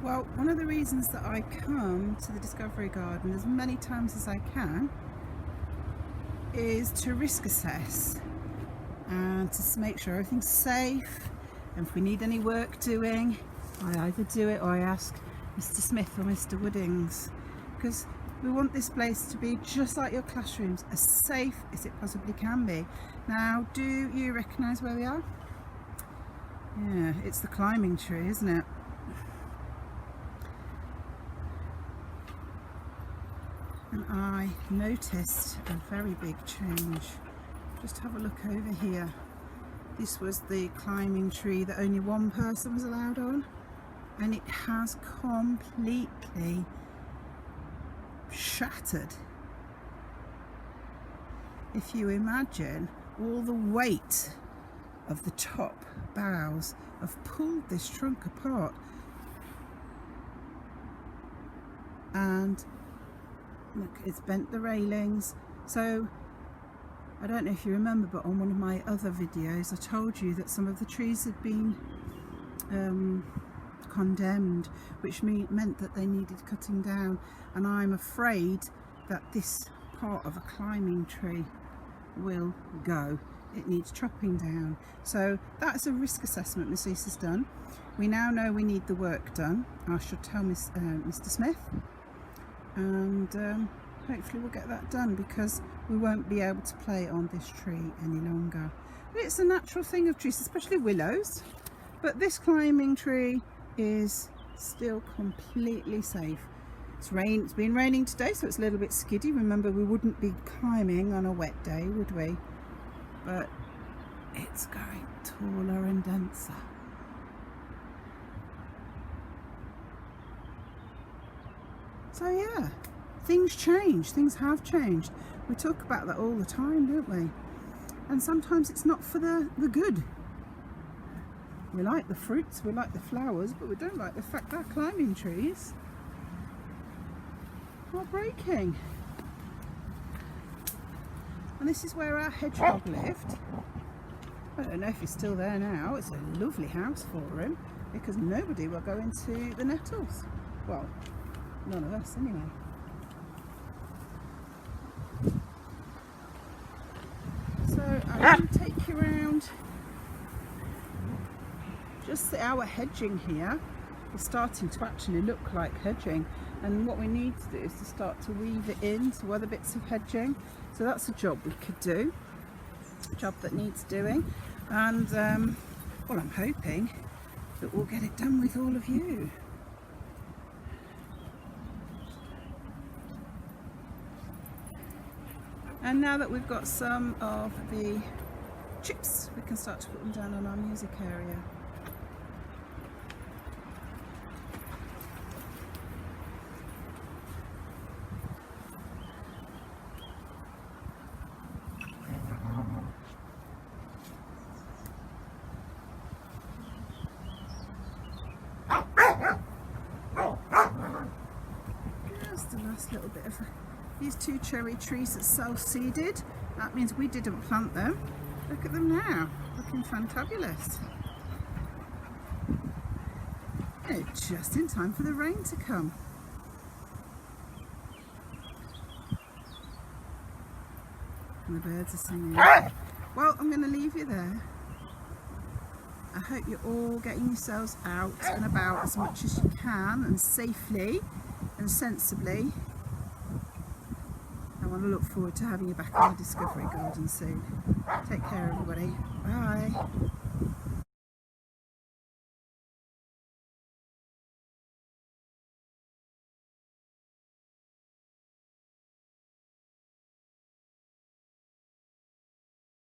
Well, one of the reasons that I come to the Discovery Garden as many times as I can is to risk assess and to make sure everything's safe, and if we need any work doing, I either do it or I ask Mr. Smith or Mr. Woodings, because we want this place to be just like your classrooms, as safe as it possibly can be. Now, do you recognise where we are? Yeah, it's the climbing tree, isn't it? And I noticed a very big change. Just have a look over here. This was the climbing tree that only one person was allowed on, and it has completely shattered. If you imagine, all the weight of the top boughs have pulled this trunk apart, and look, it's bent the railings. So I don't know if you remember, but on one of my other videos I told you that some of the trees had been condemned, which meant that they needed cutting down, and I'm afraid that this part of a climbing tree will go. It needs chopping down. So that's a risk assessment Miss Lisa's done. We now know we need the work done. I shall tell Mr. Smith, and hopefully we'll get that done, because we won't be able to play on this tree any longer. But it's a natural thing of trees, especially willows, but this climbing tree is still completely safe. It's been raining today, so it's a little bit skiddy. Remember, we wouldn't be climbing on a wet day, would we? But it's going taller and denser. So yeah, things change, things have changed. We talk about that all the time, don't we? And sometimes it's not for the good. We like the fruits, we like the flowers, but we don't like the fact that climbing trees are breaking. And this is where our hedgehog lived. I don't know if he's still there now. It's a lovely house for him, because nobody will go into the nettles. Well, none of us anyway. So I'm going to take you around. Just our hedging here is starting to actually look like hedging, and what we need to do is to start to weave it into other bits of hedging. So that's a job we could do, a job that needs doing, and well, I'm hoping that we'll get it done with all of you. And now that we've got some of the chips, we can start to put them down on our music area. Just the last little bit of these two cherry trees that self-seeded. That means we didn't plant them. Look at them now, looking fantabulous. They're just in time for the rain to come. And the birds are singing. Well, I'm going to leave you there. I hope you're all getting yourselves out and about as much as you can, and safely and sensibly. I want to look forward to having you back in the Discovery Garden soon. Take care, everybody. Bye.